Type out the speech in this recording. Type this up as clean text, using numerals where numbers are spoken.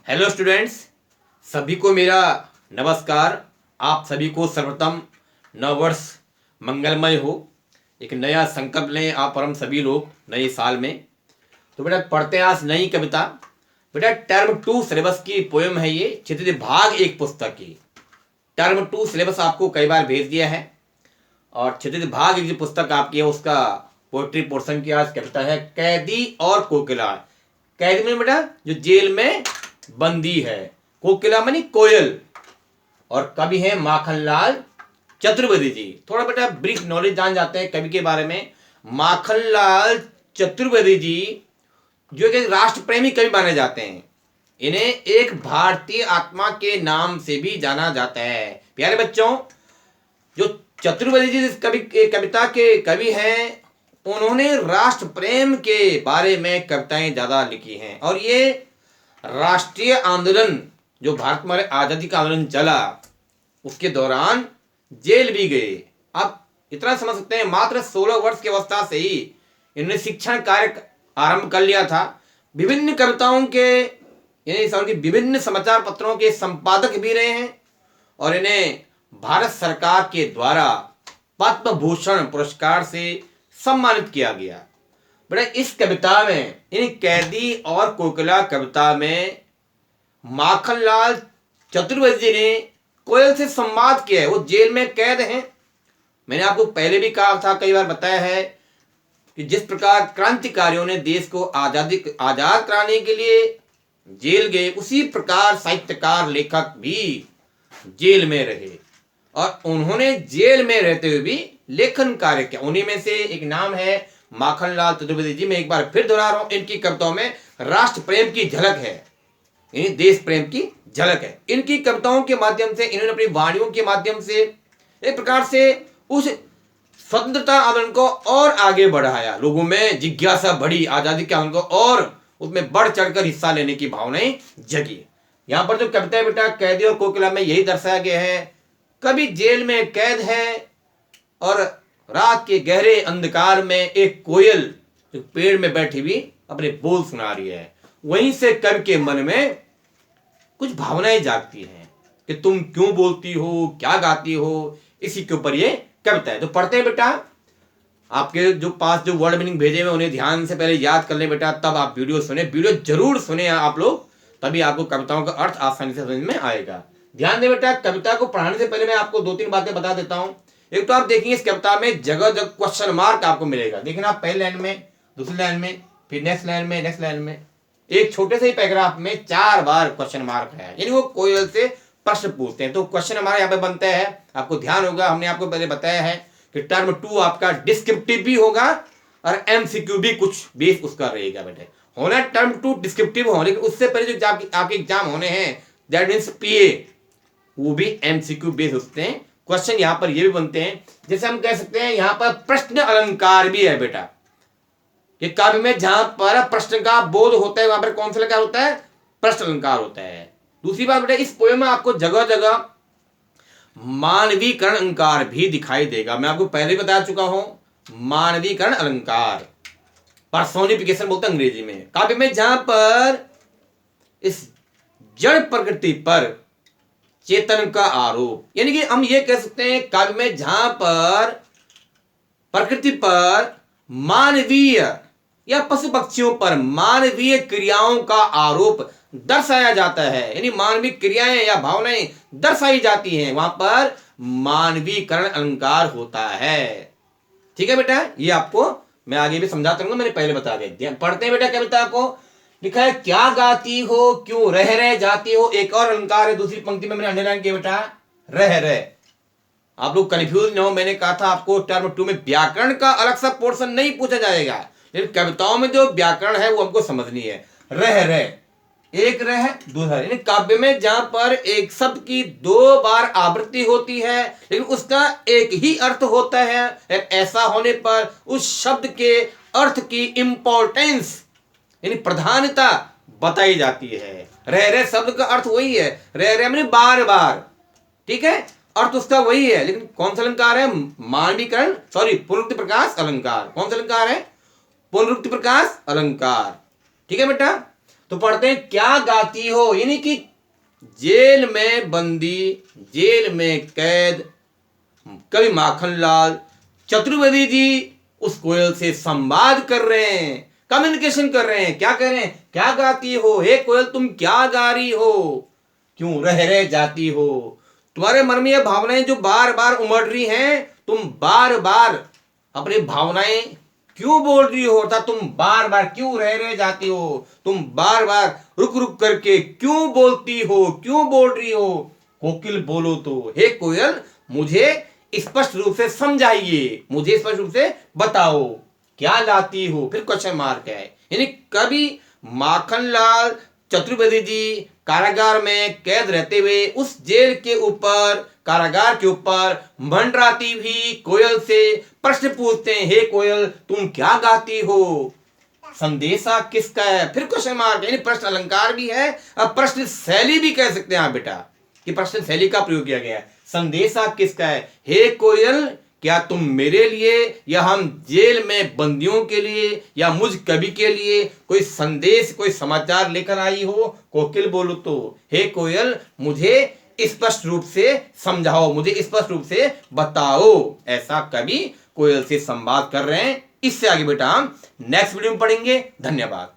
Hello students, सभी को मेरा नमस्कार। आप सभी को सर्वप्रथम नववर्ष मंगलमय हो। एक नया संकल्प लें आप और हम सभी लोग नए साल में। तो बेटा पढ़ते हैं आज नई कविता। बेटा टर्म 2 सिलेबस की पोयम है ये, चित्रित भाग एक पुस्तक की। टर्म 2 सिलेबस आपको कई बार भेज दिया है और चित्रित भाग एक जो पुस्तक आपकी है उसका पोएट्री पोर्शन की आज कविता है कैदी और कोकिला। कैदी में बेटा जो जेल में बंदी है, कोकिला मनी कोयल, और कवि है माखनलाल चतुर्वेदी जी। थोड़ा बेटा ब्रीफ नॉलेज जान जाते हैं कवि के बारे में। माखनलाल चतुर्वेदी जी जो एक राष्ट्र प्रेमी कवि माने जाते हैं। इन्हें एक भारतीय आत्मा के नाम से भी जाना जाता है। प्यारे बच्चों, जो चतुर्वेदी जी कवि कविता के कवि हैं, उन्होंने राष्ट्र प्रेम के बारे में कविताएं ज्यादा लिखी हैं और ये राष्ट्रीय आंदोलन जो भारत में आजादी का आंदोलन चला उसके दौरान जेल भी गए। अब इतना समझ सकते हैं मात्र 16 वर्ष की अवस्था से ही इन्होंने शिक्षण कार्य आरंभ कर लिया था। विभिन्न कविताओं के यानी विभिन्न समाचार पत्रों के संपादक भी रहे हैं और इन्हें भारत सरकार के द्वारा पद्म भूषण पुरस्कार से सम्मानित किया गया। बड़े इस कविता में इन कैदी और कोकिला कविता में माखनलाल चतुर्वेदी जी ने कोयल से संवाद किया है। वो जेल में कैद हैं। मैंने आपको पहले भी कहा था, कई बार बताया है कि जिस प्रकार क्रांतिकारियों ने देश को आजाद कराने के लिए जेल गए, उसी प्रकार साहित्यकार लेखक भी जेल में रहे और उन्होंने जेल में रहते हुए भी लेखन कार्य किया। उन्हीं में से एक नाम है माखनलाल चतुर्वेदी जी। मैं एक बार फिर दोहरा रहा हूं, इनकी कविताओं में राष्ट्र प्रेम की झलक है, यानी देश प्रेम की झलक है। इनकी कविताओं के माध्यम से इन्होंने अपनी वाणियों के माध्यम से एक प्रकार से उस स्वतंत्रता आंदोलन को और आगे बढ़ाया, लोगों में जिज्ञासा बढ़ी, आजादी के आंदोलन को और उसमें बढ़ चढ़कर हिस्सा लेने की भावनाएं जगी। यहां पर जो कविता है बेटा कैदी और कोकिला में यही दर्शाया गया है। कभी जेल में कैद है और रात के गहरे अंधकार में एक कोयल जो पेड़ में बैठी हुई अपने बोल सुना रही है। वहीं से कवि के मन में कुछ भावनाएं जागती हैं कि तुम क्यों बोलती हो, क्या गाती हो। इसी के ऊपर ये कविता है। तो पढ़ते हैं बेटा। आपके जो पास जो वर्ड मीनिंग भेजे हुए उन्हें ध्यान से पहले याद कर लें बेटा, तब आप वीडियो सुने। वीडियो जरूर सुने आप लोग, तभी आपको कविताओं का अर्थ आसानी से समझ में आएगा। ध्यान दें बेटा, कविता को पढ़ाने से पहले मैं आपको 2-3 बातें बता देता हूं। एक तो आप देखिए इस कविता में जगह जगह क्वेश्चन मार्क आपको मिलेगा। देखना आप पहले लाइन में, दूसरी लाइन में, फिर नेक्स्ट लाइन में, नेक्स्ट लाइन में, एक छोटे से ही पैराग्राफ में 4 बार क्वेश्चन मार्क है। यानी वो कोयल से प्रश्न पूछते हैं। तो क्वेश्चन हमारा यहाँ पे बनता है, आपको ध्यान होगा, हमने आपको पहले बताया है कि टर्म 2 आपका डिस्क्रिप्टिव भी होगा और एमसीक्यू भी कुछ बेस उसका रहेगा बेटे। होना टर्म 2 डिस्क्रिप्टिव हो, लेकिन उससे पहले जो आपके एग्जाम होने हैं दैट मीन्स पीए, वो भी एमसीक्यू बेस होते हैं। क्वेश्चन यहां पर ये भी बनते हैं, जैसे हम कह सकते हैं यहां पर प्रश्न अलंकार भी है बेटा। ये काव्य में जहां पर प्रश्न का बोध होता है वहां पर कौन सा अलंकार होता है? प्रश्न अलंकार होता है। दूसरी बात बेटा, इस पोएम में आपको जगह जगह मानवीकरण अलंकार भी दिखाई देगा। मैं आपको पहले भी बता चुका हूं, मानवीकरण अलंकार, पर्सोनिफिकेशन बोलते हैं अंग्रेजी में। काव्य में जहां पर इस जड़ प्रकृति पर चेतन का आरोप, यानी कि हम ये कह सकते हैं काव्य में जहां पर प्रकृति पर मानवीय या पशु पक्षियों पर मानवीय क्रियाओं का आरोप दर्शाया जाता है, यानी मानवीय क्रियाएं या भावनाएं दर्शाई जाती हैं, वहां पर मानवीकरण अलंकार होता है। ठीक है बेटा, ये आपको मैं आगे भी समझाता रहूंगा, मैंने पहले बता दिया। पढ़ते हैं बेटा कविता को। लिखा है क्या गाती हो, क्यों रह जाती हो। एक और अलंकार है दूसरी पंक्ति में, मैंने अंडरलाइन किया बेटा, रह। आप लोग कंफ्यूज न हो, मैंने कहा था आपको टर्म 2 में व्याकरण का अलग सा पोर्शन नहीं पूछा जाएगा, लेकिन कविताओं में जो व्याकरण है वो हमको समझनी है। रह, एक रह, दूसरा। यानी काव्य में जहां पर एक शब्द की 2 बार आवृत्ति होती है लेकिन उसका एक ही अर्थ होता है, ऐसा होने पर उस शब्द के अर्थ की इंपॉर्टेंस यानी प्रधानता बताई जाती है। रह शब्द का अर्थ वही है, रह मैंने बार बार, ठीक है, अर्थ उसका वही है, लेकिन कौन सा अलंकार है? मानवीकरण, सॉरी, पुनरुक्ति प्रकाश अलंकार। कौन सा अलंकार है? पुनरुक्ति प्रकाश अलंकार। ठीक है बेटा। तो पढ़ते हैं क्या गाती हो, यानी कि जेल में बंदी, जेल में कैद कवि माखनलाल चतुर्वेदी जी उस कोयल से संवाद कर रहे हैं, कम्युनिकेशन कर रहे हैं। क्या कह रहे हैं? क्या गाती हो हे कोयल, तुम क्या गा रही हो, क्यों रह जाती हो, तुम्हारे मन में ये भावनाएं जो बार बार उमड़ रही हैं, तुम बार बार अपनी भावनाएं क्यों बोल रही हो, अर्थात तुम बार बार क्यों रह जाती हो, तुम बार बार रुक रुक करके क्यों बोलती हो, क्यों बोल रही हो, कोकिल बोलो तो, हे कोयल मुझे स्पष्ट रूप से समझाइए, मुझे स्पष्ट रूप से बताओ क्या लाती हो, फिर क्वेश्चन मार्क है। यानी कवि माखनलाल चतुर्वेदी जी कारागार में कैद रहते हुए उस जेल के ऊपर, कारागार के ऊपर मंडराती हुई कोयल से प्रश्न पूछते हैं, हे कोयल तुम क्या गाती हो, संदेशा किसका है, फिर क्वेश्चन मार्क। यानी प्रश्न अलंकार भी है और प्रश्न शैली भी कह सकते हैं आप बेटा, कि प्रश्न शैली का प्रयोग किया गया है। संदेशा किसका है, हे कोयल क्या तुम मेरे लिए या हम जेल में बंदियों के लिए या मुझ कवि के लिए कोई संदेश, कोई समाचार लेकर आई हो, कोकिल बोलो तो, हे कोयल मुझे स्पष्ट रूप से समझाओ, मुझे स्पष्ट रूप से बताओ। ऐसा कवि कोयल से संवाद कर रहे हैं। इससे आगे बेटा हम नेक्स्ट वीडियो में पढ़ेंगे। धन्यवाद।